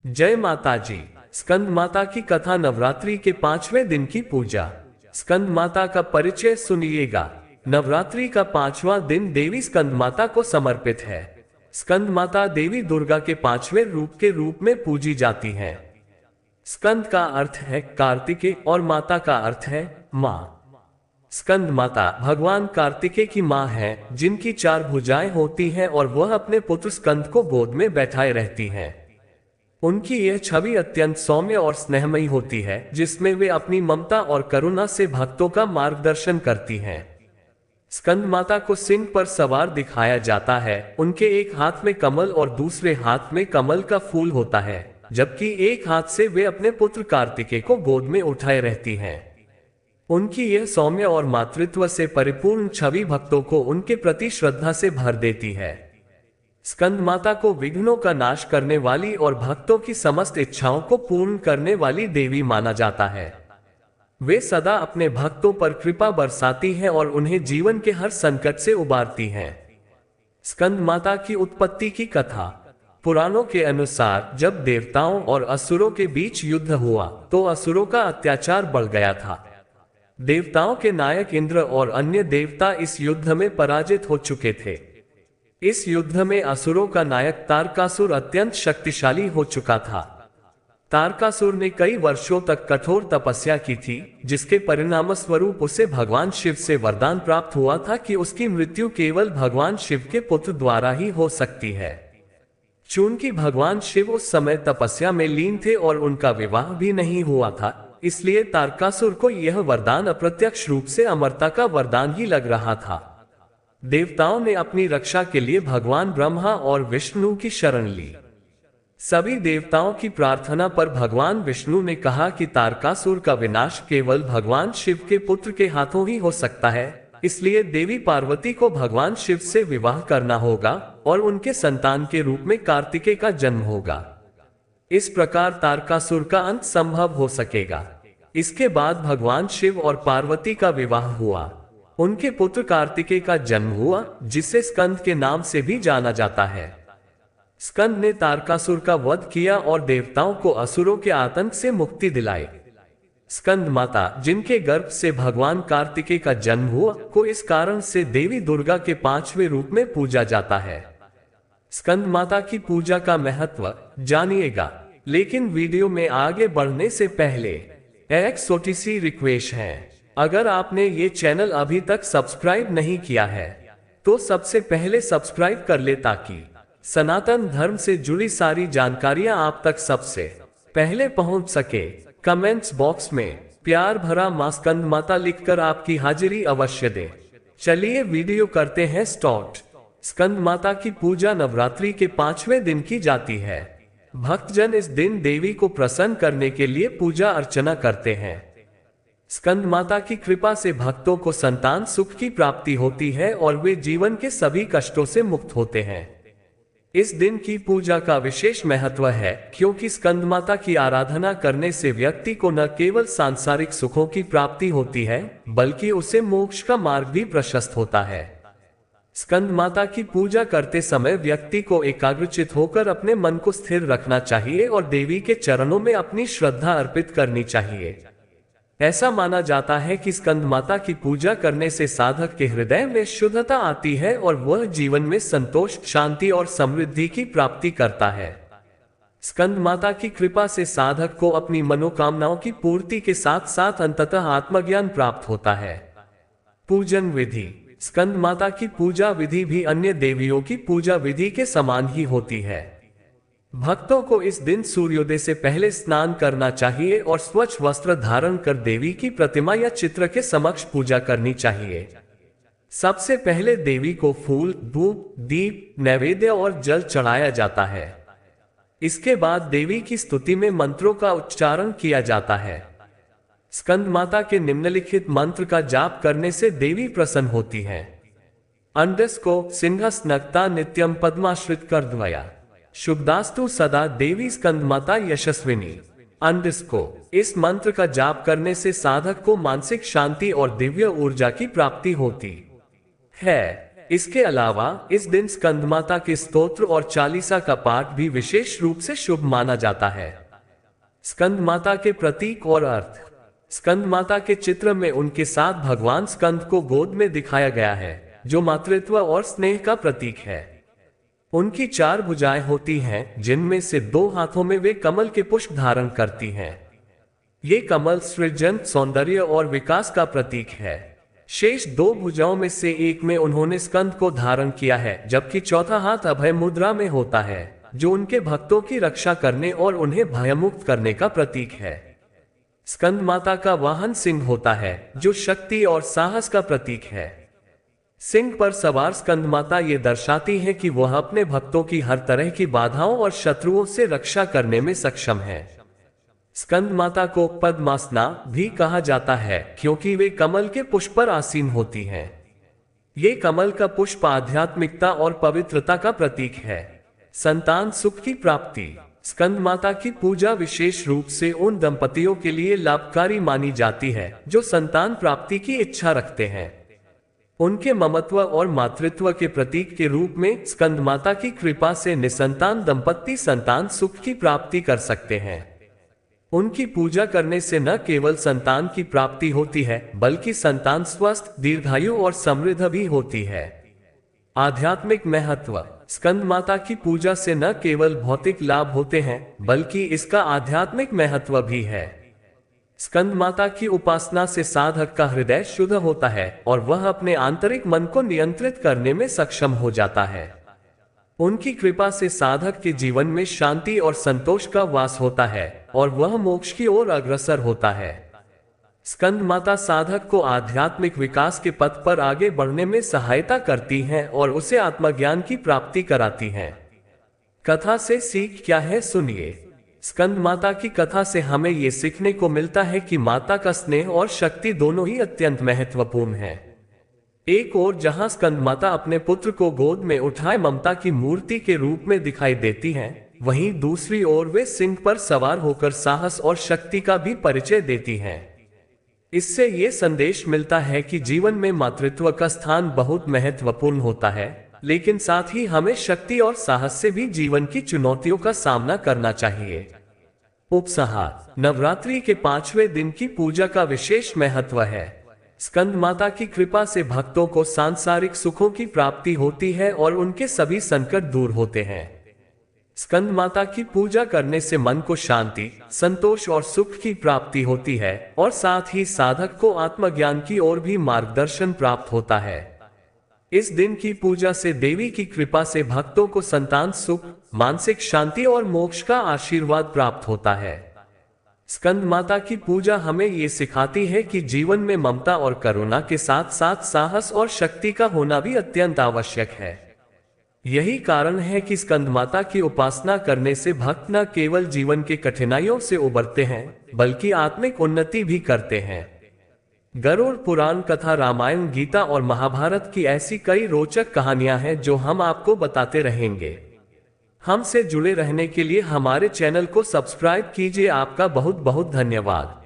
जय माता जी। स्कंद माता की कथा। नवरात्रि के 5वें दिन की पूजा। स्कंद माता का परिचय सुनिएगा। नवरात्रि का 5वां दिन देवी स्कंद माता को समर्पित है। स्कंद माता देवी दुर्गा के 5वें रूप के रूप में पूजी जाती हैं। स्कंद का अर्थ है कार्तिकेय और माता का अर्थ है माँ। स्कंद माता भगवान कार्तिकेय की माँ है, जिनकी 4 भुजाएं होती हैं और वह अपने पुत्र स्कंद को गोद में बैठाए रहती हैं। उनकी यह छवि अत्यंत सौम्य और स्नेहमयी होती है, जिसमें वे अपनी ममता और करुणा से भक्तों का मार्गदर्शन करती हैं। स्कंद माता को सिंह पर सवार दिखाया जाता है। उनके एक हाथ में कमल और दूसरे हाथ में कमल का फूल होता है, जबकि एक हाथ से वे अपने पुत्र कार्तिकेय को गोद में उठाए रहती हैं। उनकी यह सौम्य और मातृत्व से परिपूर्ण छवि भक्तों को उनके प्रति श्रद्धा से भर देती है। स्कंद माता को विघ्नों का नाश करने वाली और भक्तों की समस्त इच्छाओं को पूर्ण करने वाली देवी माना जाता है। वे सदा अपने भक्तों पर कृपा बरसाती हैं और उन्हें जीवन के हर संकट से उबारती हैं। स्कंद माता की उत्पत्ति की कथा। पुराणों के अनुसार जब देवताओं और असुरों के बीच युद्ध हुआ तो असुरों का अत्याचार बढ़ गया था। देवताओं के नायक इंद्र और अन्य देवता इस युद्ध में पराजित हो चुके थे। इस युद्ध में असुरों का नायक तारकासुर अत्यंत शक्तिशाली हो चुका था। तारकासुर ने कई वर्षों तक कठोर तपस्या की थी, जिसके परिणामस्वरूप उसे भगवान शिव से वरदान प्राप्त हुआ था कि उसकी मृत्यु केवल भगवान शिव के पुत्र द्वारा ही हो सकती है। चूंकि भगवान शिव उस समय तपस्या में लीन थे और उनका विवाह भी नहीं हुआ था, इसलिए तारकासुर को यह वरदान अप्रत्यक्ष रूप से अमरता का वरदान ही लग रहा था। देवताओं ने अपनी रक्षा के लिए भगवान ब्रह्मा और विष्णु की शरण ली। सभी देवताओं की प्रार्थना पर भगवान विष्णु ने कहा कि तारकासुर का विनाश केवल भगवान शिव के पुत्र के हाथों ही हो सकता है, इसलिए देवी पार्वती को भगवान शिव से विवाह करना होगा और उनके संतान के रूप में कार्तिकेय का जन्म होगा। इस प्रकार तारकासुर का अंत संभव हो सकेगा। इसके बाद भगवान शिव और पार्वती का विवाह हुआ। उनके पुत्र कार्तिकेय का जन्म हुआ, जिसे स्कंद के नाम से भी जाना जाता है। स्कंद ने तारकासुर का वध किया और देवताओं को असुरों के आतंक से मुक्ति दिलाई। स्कंद माता, जिनके गर्भ से भगवान कार्तिकेय का जन्म हुआ, को इस कारण से देवी दुर्गा के 5वें रूप में पूजा जाता है। स्कंद माता की पूजा का महत्व जानिएगा, लेकिन वीडियो में आगे बढ़ने से पहले एक छोटी सी रिक्वेस्ट है। अगर आपने ये चैनल अभी तक सब्सक्राइब नहीं किया है तो सबसे पहले सब्सक्राइब कर ले, ताकि सनातन धर्म से जुड़ी सारी जानकारियां आप तक सबसे पहले पहुंच सके। कमेंट्स बॉक्स में प्यार भरा मां स्कंद माता लिखकर आपकी हाजिरी अवश्य दें। चलिए वीडियो करते हैं स्टार्ट। स्कंद माता की पूजा नवरात्रि के 5वें दिन की जाती है। भक्तजन इस दिन देवी को प्रसन्न करने के लिए पूजा अर्चना करते हैं। स्कंद माता की कृपा से भक्तों को संतान सुख की प्राप्ति होती है और वे जीवन के सभी कष्टों से मुक्त होते हैं। इस दिन की पूजा का विशेष महत्व है, क्योंकि स्कंद माता की आराधना करने से व्यक्ति को न केवल सांसारिक सुखों की प्राप्ति होती है, बल्कि उसे मोक्ष का मार्ग भी प्रशस्त होता है। स्कंद माता की पूजा करते समय व्यक्ति को एकाग्रचित होकर अपने मन को स्थिर रखना चाहिए और देवी के चरणों में अपनी श्रद्धा अर्पित करनी चाहिए। ऐसा माना जाता है कि स्कंद माता की पूजा करने से साधक के हृदय में शुद्धता आती है और वह जीवन में संतोष, शांति और समृद्धि की प्राप्ति करता है। स्कंद माता की कृपा से साधक को अपनी मनोकामनाओं की पूर्ति के साथ साथ अंततः आत्मज्ञान प्राप्त होता है। पूजन विधि। स्कंद माता की पूजा विधि भी अन्य देवियों की पूजा विधि के समान ही होती है। भक्तों को इस दिन सूर्योदय से पहले स्नान करना चाहिए और स्वच्छ वस्त्र धारण कर देवी की प्रतिमा या चित्र के समक्ष पूजा करनी चाहिए। सबसे पहले देवी को फूल, धूप, दीप, नैवेद्य और जल चढ़ाया जाता है। इसके बाद देवी की स्तुति में मंत्रों का उच्चारण किया जाता है। स्कंद माता के निम्नलिखित मंत्र का जाप करने से देवी प्रसन्न होती है। अंडस्को सिंहस्नक्ता नित्यम पद्माश्रित कर द्वया शुभदास्तु सदा देवी स्कंद माता यशस्विनी। अंडस्को। इस मंत्र का जाप करने से साधक को मानसिक शांति और दिव्य ऊर्जा की प्राप्ति होती है। इसके अलावा इस दिन स्कंदमाता के स्तोत्र और चालीसा का पाठ भी विशेष रूप से शुभ माना जाता है। स्कंदमाता के प्रतीक और अर्थ। स्कंदमाता के चित्र में उनके साथ भगवान स्कंद को गोद में दिखाया गया है, जो मातृत्व और स्नेह का प्रतीक है। उनकी 4 भुजाएं होती हैं, जिनमें से 2 हाथों में वे कमल के पुष्प धारण करती हैं। ये कमल सृजन, सौंदर्य और विकास का प्रतीक है। शेष 2 भुजाओं में से एक में उन्होंने स्कंद को धारण किया है, जबकि चौथा हाथ अभय मुद्रा में होता है, जो उनके भक्तों की रक्षा करने और उन्हें भयमुक्त करने का प्रतीक है। स्कंद माता का वाहन सिंह होता है, जो शक्ति और साहस का प्रतीक है। सिंह पर सवार स्कंद माता ये दर्शाती है कि वह अपने भक्तों की हर तरह की बाधाओं और शत्रुओं से रक्षा करने में सक्षम है। स्कंद माता को पद्मासना भी कहा जाता है, क्योंकि वे कमल के पुष्प पर आसीन होती हैं। ये कमल का पुष्प आध्यात्मिकता और पवित्रता का प्रतीक है। संतान सुख की प्राप्ति। स्कंद माता की पूजा विशेष रूप से उन दंपतियों के लिए लाभकारी मानी जाती है जो संतान प्राप्ति की इच्छा रखते हैं। उनके ममत्व और मातृत्व के प्रतीक के रूप में स्कंद माता की कृपा से निसंतान दंपत्ति संतान सुख की प्राप्ति कर सकते हैं। उनकी पूजा करने से न केवल संतान की प्राप्ति होती है, बल्कि संतान स्वस्थ, दीर्घायु और समृद्ध भी होती है। आध्यात्मिक महत्व। स्कंद माता की पूजा से न केवल भौतिक लाभ होते हैं, बल्कि इसका आध्यात्मिक महत्व भी है। स्कंद माता की उपासना से साधक का हृदय शुद्ध होता है और वह अपने आंतरिक मन को नियंत्रित करने में सक्षम हो जाता है। उनकी कृपा से साधक के जीवन में शांति और संतोष का वास होता है और वह मोक्ष की ओर अग्रसर होता है। स्कंद माता साधक को आध्यात्मिक विकास के पथ पर आगे बढ़ने में सहायता करती हैं और उसे आत्मज्ञान की प्राप्ति कराती हैं। कथा से सीख क्या है, सुनिए। स्कंद माता की कथा से हमें ये सीखने को मिलता है कि माता का स्नेह और शक्ति दोनों ही अत्यंत महत्वपूर्ण है। एक ओर जहां स्कंद माता अपने पुत्र को गोद में उठाए ममता की मूर्ति के रूप में दिखाई देती हैं, वहीं दूसरी ओर वे सिंह पर सवार होकर साहस और शक्ति का भी परिचय देती हैं। इससे ये संदेश मिलता है कि जीवन में मातृत्व का स्थान बहुत महत्वपूर्ण होता है, लेकिन साथ ही हमें शक्ति और साहस से भी जीवन की चुनौतियों का सामना करना चाहिए। उपसंहार। नवरात्रि के 5वें दिन की पूजा का विशेष महत्व है। स्कंद माता की कृपा से भक्तों को सांसारिक सुखों की प्राप्ति होती है और उनके सभी संकट दूर होते हैं। स्कंद माता की पूजा करने से मन को शांति, संतोष और सुख की प्राप्ति होती है और साथ ही साधक को आत्मज्ञान की ओर भी मार्गदर्शन प्राप्त होता है। इस दिन की पूजा से देवी की कृपा से भक्तों को संतान सुख, मानसिक शांति और मोक्ष का आशीर्वाद प्राप्त होता है। स्कंद माता की पूजा हमें ये सिखाती है कि जीवन में ममता और करुणा के साथ साथ साहस और शक्ति का होना भी अत्यंत आवश्यक है। यही कारण है कि स्कंद माता की उपासना करने से भक्त न केवल जीवन के कठिनाइयों से उबरते हैं, बल्कि आत्मिक उन्नति भी करते हैं। गरुड़ पुराण कथा, रामायण, गीता और महाभारत की ऐसी कई रोचक कहानियां हैं जो हम आपको बताते रहेंगे। हमसे जुड़े रहने के लिए हमारे चैनल को सब्सक्राइब कीजिए। आपका बहुत बहुत धन्यवाद।